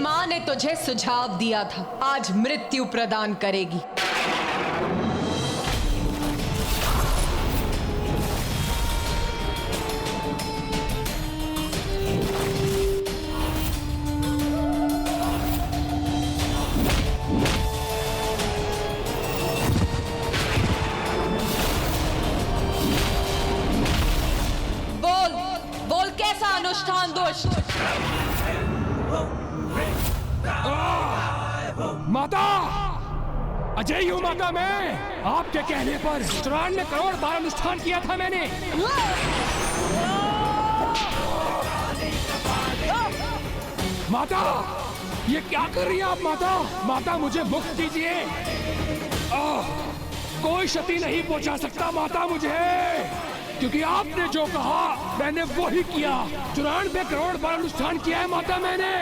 माँ ने तुझे सुझाव दिया था, आज मृत्यु प्रदान करेगी। बोल बोल, कैसा अनुष्ठान दुष्ट? माता, अजय हूँ माता मैं। आपके कहने पर 94 करोड़ बार अनुष्ठान किया था मैंने। माता, ये क्या कर रही है आप माता? माता मुझे मुक्त कीजिए। कोई क्षति नहीं पहुंचा सकता माता मुझे, क्योंकि आपने जो कहा मैंने वो ही किया। 94 करोड़ बार अनुष्ठान किया है माता मैंने।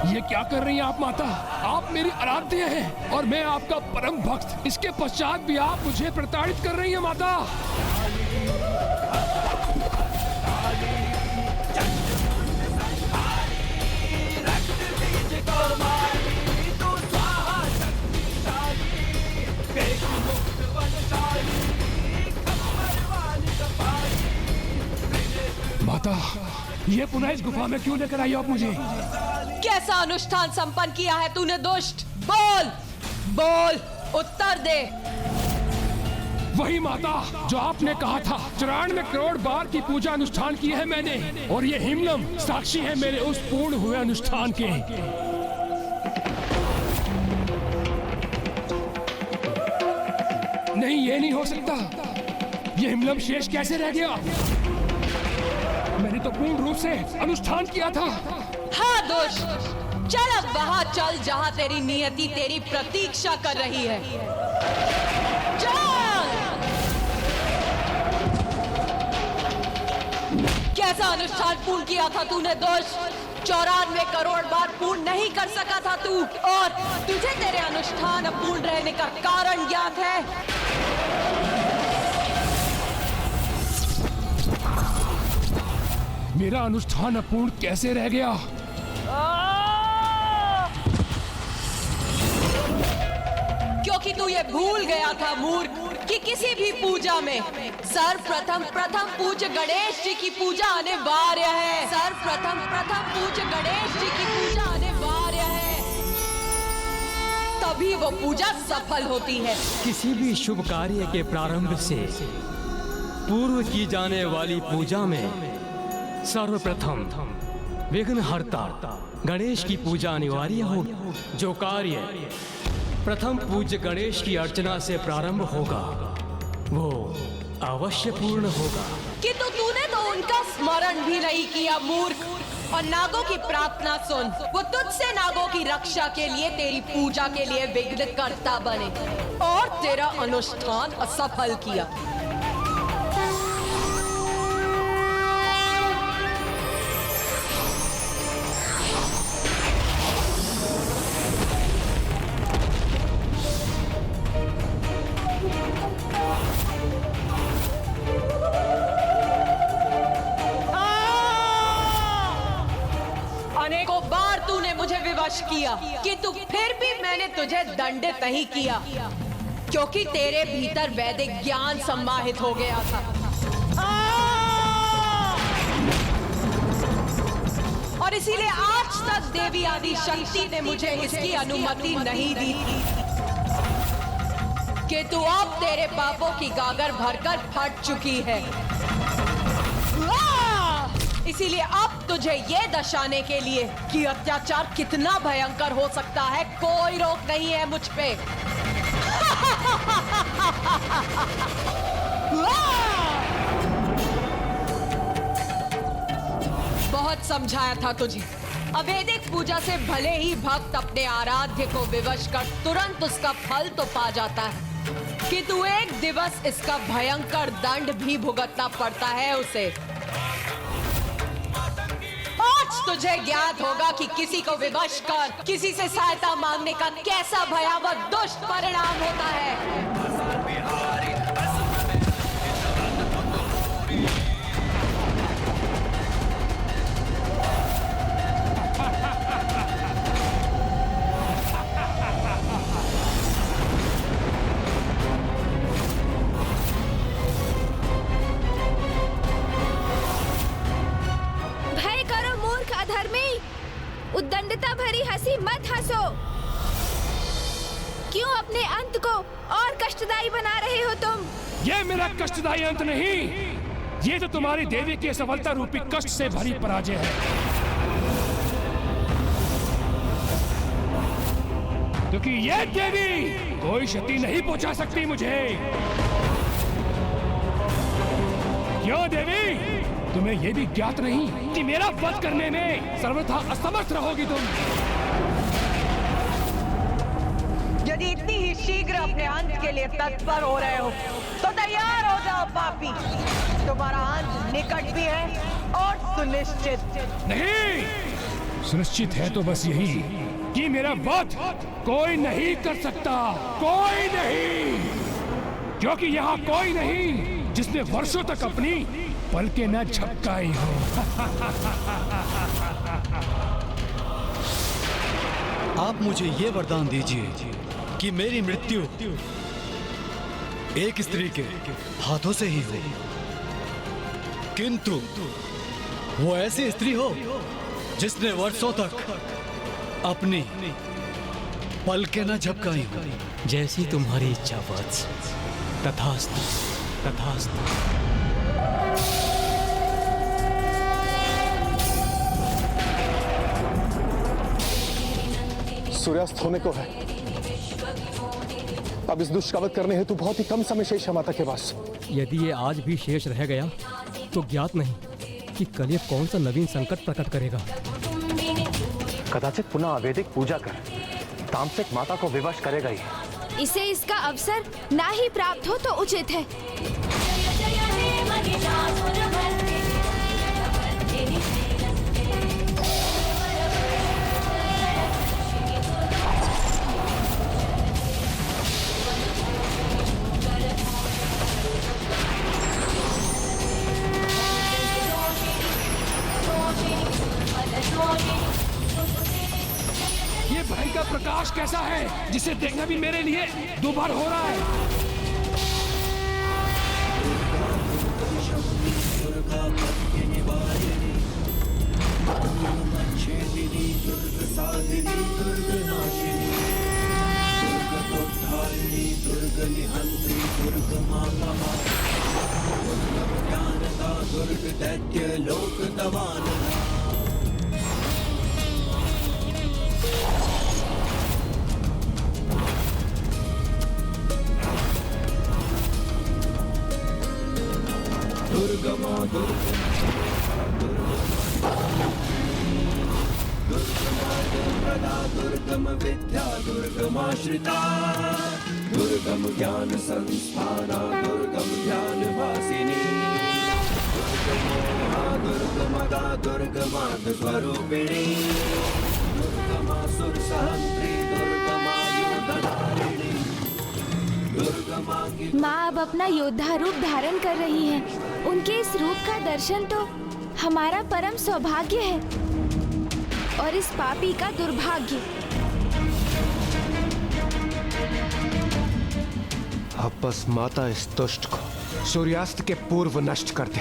ये क्या कर रही हैं आप माता? आप मेरी आराध्य हैं और मैं आपका परम भक्त। इसके पश्चात भी आप मुझे प्रताड़ित कर रही हैं माता। माता, ये पुनः इस गुफा में क्यों लेकर आई आप मुझे? कैसा अनुष्ठान संपन्न किया है तूने दुष्ट? बोल बोल, उत्तर दे। वही माता जो आपने कहा था। 94 करोड़ बार की पूजा अनुष्ठान की है मैंने, और ये हिमलम साक्षी है मेरे उस पूर्ण हुए अनुष्ठान के। नहीं, ये नहीं हो सकता। ये हिमलम शेष कैसे रह गया? मैंने तो पूर्ण रूप से अनुष्ठान किया था। हाँ दुष्ट, चल अब वहां चल जहां तेरी नियति तेरी प्रतीक्षा कर रही है। चल। कैसा अनुष्ठान पूर्ण किया था तूने दुष्ट? 94 करोड़ बार पूर्ण नहीं कर सका था तू, और तुझे तेरे अनुष्ठान अपूर्ण रहने का कारण ज्ञात है। मेरा अनुष्ठान अपूर्ण कैसे रह गया? क्योंकि तू ये भूल गया था मूर्ख कि किसी भी पूजा में सर्वप्रथम पूज्य गणेश जी की पूजा अनिवार्य है। सर्वप्रथम पूज्य गणेश जी की पूजा अनिवार्य है, तभी वो पूजा सफल होती है। किसी भी शुभ कार्य के प्रारंभ से पूर्व की जाने वाली पूजा में सर्वप्रथम विघ्नहर्ता गणेश की पूजा अनिवार्य होगी। जो कार्य प्रथम पूज्य गणेश की अर्चना से प्रारंभ होगा वो अवश्य पूर्ण होगा। किंतु तूने तो उनका स्मरण भी नहीं किया मूर्ख। और नागों की प्रार्थना सुन, वो तुझसे नागों की रक्षा के लिए तेरी पूजा के लिए विघ्नकर्ता बने और तेरा अनुष्ठान असफल किया। अनेकों बार तूने मुझे विवश किया, किंतु फिर भी मैंने तुझे दंडित नहीं किया, क्योंकि तेरे भीतर वैदिक ज्ञान सम्माहित हो गया था। और इसीलिए आज तक देवी आदि शक्ति ने मुझे इसकी अनुमति नहीं दी थी कि तू अब तेरे पापों की गागर भरकर फट चुकी है। इसीलिए अब तुझे ये दर्शाने के लिए कि अत्याचार कितना भयंकर हो सकता है, कोई रोक नहीं है मुझ पे। बहुत समझाया था तुझे। अवैदिक पूजा से भले ही भक्त अपने आराध्य को विवश कर तुरंत उसका फल तो पा जाता है, किंतु एक दिवस इसका भयंकर दंड भी भुगतना पड़ता है उसे। आज तुझे ज्ञात होगा कि किसी को विवश कर किसी से सहायता मांगने का कैसा भयावह दुष्ट परिणाम होता है। भय करो मूर्ख अधर्मी, उद्दंडता भरी हंसी मत हंसो। क्यों अपने अंत को और कष्टदायी बना रहे हो तुम? ये मेरा कष्टदायी अंत नहीं, ये तो तुम्हारी देवी के सफलता रूपी कष्ट से भरी पराजय है। क्योंकि ये देवी कोई क्षति नहीं पहुंचा सकती मुझे। क्यों देवी, तुम्हें यह भी ज्ञात नहीं कि मेरा वध करने में सर्वथा असमर्थ रहोगी तुम? यदि इतनी ही शीघ्र अपने अंत के लिए तत्पर हो रहे हो तो तैयार हो जाओ पापी, तुम्हारा अंत निकट भी है और सुनिश्चित। नहीं, सुनिश्चित है तो बस यही कि मेरा वध कोई नहीं कर सकता, कोई नहीं, क्योंकि यहाँ कोई नहीं जिसने वर्षों तक अपनी पलकें न झपकाई हो। आप मुझे ये वरदान दीजिए कि मेरी मृत्यु एक स्त्री के हाथों से ही हो, किंतु वो ऐसी स्त्री हो जिसने वर्षों तक अपनी पलकें न झपकाई हो। जैसी तुम्हारी इच्छा वत्स। तथास्तु, तथास्तु। सूर्यास्त होने को है। अब इस दुष्ट का वध करने हेतु बहुत ही कम समय शेष है माता के पास। यदि ये आज भी शेष रह गया तो ज्ञात नहीं कि कल ये कौन सा नवीन संकट प्रकट करेगा। कदाचित पुनः अवैधिक पूजा कर तामसिक माता को विवश करेगा ही। इसे इसका अवसर ना ही प्राप्त हो तो उचित है। ये भाई का प्रकाश कैसा है जिसे देखना भी मेरे लिए दोबार हो रहा है। दुर्गम विद्या दुर्गमाश्रिता दुर्गम ज्ञान संस्थाना दुर्गम ज्ञान वासिनी दुर्गमदा दुर्गमाद स्वरूपिणी दुर्गमासुर सहंत्री दुर्गमायुधधारिणी दुर्गमांगी। माँ अब अपना योद्धा रूप धारण कर रही हैं। उनके इस रूप का दर्शन तो हमारा परम सौभाग्य है और इस पापी का दुर्भाग्य। अब बस माता इस दुष्ट को सूर्यास्त के पूर्व नष्ट कर दे।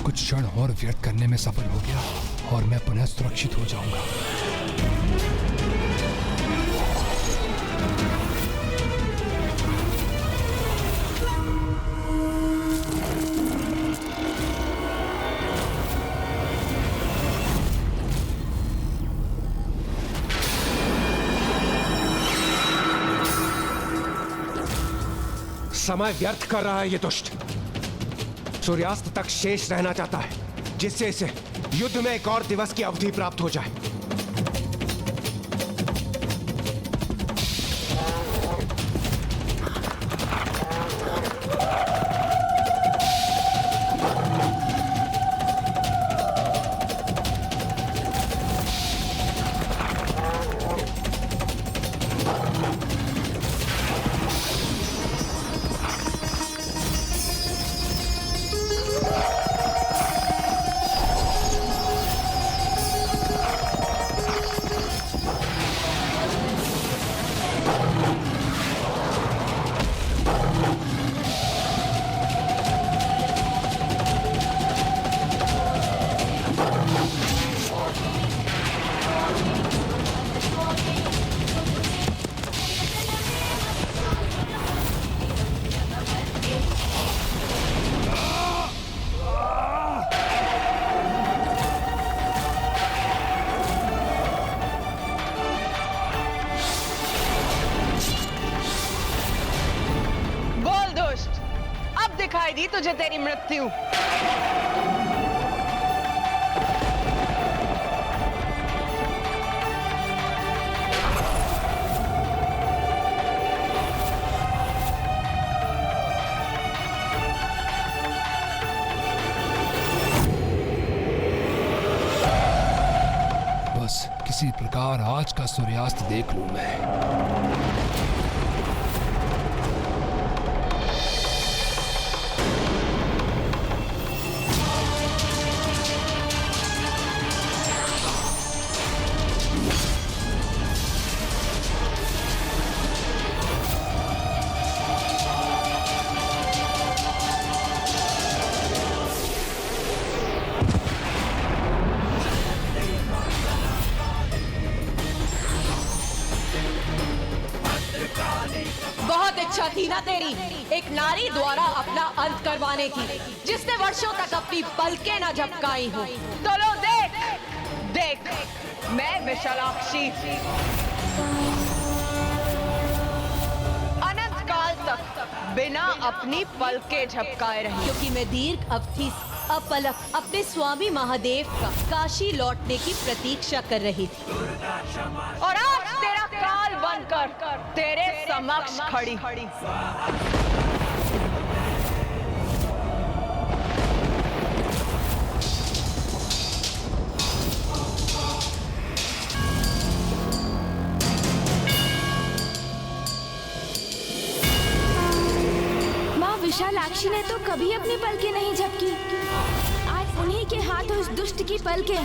कुछ क्षण और व्यर्थ करने में सफल हो गया और मैं पुनः सुरक्षित हो जाऊंगा। समय व्यर्थ कर रहा है ये दुष्ट। सूर्यास्त तक शेष रहना चाहता है जिससे इसे युद्ध में एक और दिवस की अवधि प्राप्त हो जाए। दिखाई दी तुझे तेरी मृत्यु? बस किसी प्रकार आज का सूर्यास्त देख लूं मैं। बहुत इच्छा थी ना तेरी एक नारी द्वारा अपना अंत करवाने की, जिसने वर्षों तक अपनी पलकें न झपकाई हो। तो लो देख देख, मैं विशालाक्षी अनंत काल तक बिना अपनी पलकें झपकाए रही, क्योंकि मैं दीर्घ अवधि अपलक अपने स्वामी महादेव का काशी लौटने की प्रतीक्षा कर रही थी। और आज तेरा काल बनकर तेरे समक्ष खड़ी। माँ विशालाक्षी ने तो कभी अपनी पलकें नहीं झपकी। आज उन्हीं के हाथों उस दुष्ट की पलकें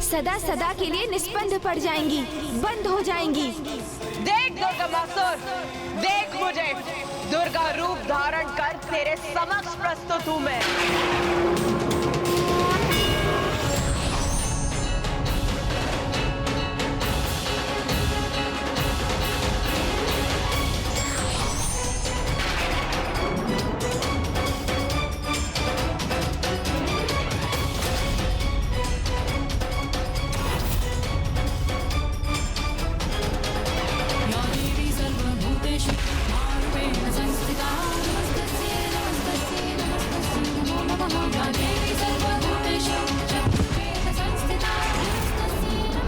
सदा सदा के लिए निष्पन्द पड़ जाएंगी, बंद हो जाएंगी। देख दुर्गमासुर, देख मुझे दुर्गा रूप धारण कर तेरे समक्ष प्रस्तुत हूँ मैं।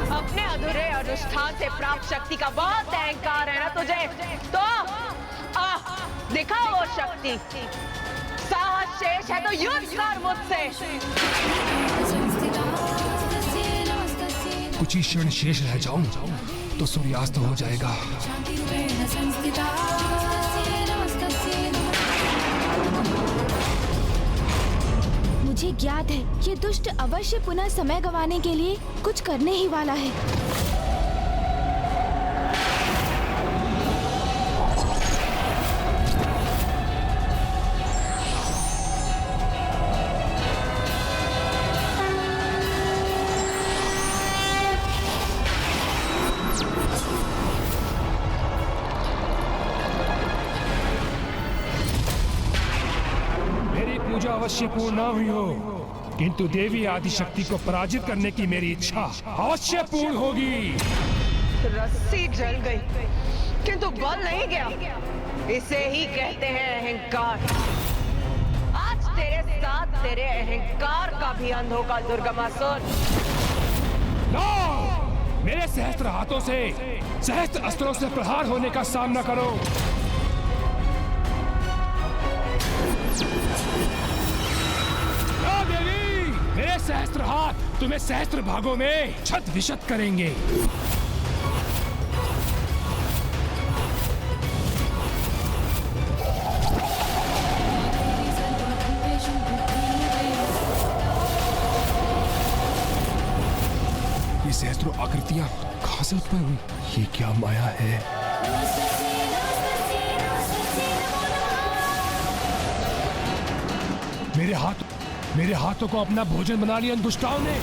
अपने अधूरे अनुष्ठान से प्राप्त शक्ति का बहुत अहंकार है ना तुझे, तो दिखा वो शक्ति। साहस शेष है तो युद्ध कर मुझसे। कुछ ही क्षण शेष रह जाऊं तो सूर्यास्त हो जाएगा। मुझे ज्ञात है ये दुष्ट अवश्य पुनः समय गंवाने के लिए कुछ करने ही वाला है। पूजा अवश्य पूर्ण न हुई हो, किंतु देवी आदिशक्ति को पराजित करने की मेरी इच्छा अवश्य पूर्ण होगी। रस्सी जल गई किंतु बल नहीं गया, इसे ही कहते हैं अहंकार। आज तेरे साथ तेरे अहंकार का भी अंत होगा दुर्गमासुर। मेरे सहस्त्र हाथों से सहस्त्र अस्त्रों से प्रहार होने का सामना करो। देवी, मेरे सहस्त्र हाथ तुम्हें सहस्त्र भागों में छत विशत करेंगे। ये सहस्त्रों आकृतियां कहां से उत्पन्न हुई? ये क्या माया है? मेरे हाथों को अपना भोजन बना लिया इन दुष्टाओं ने।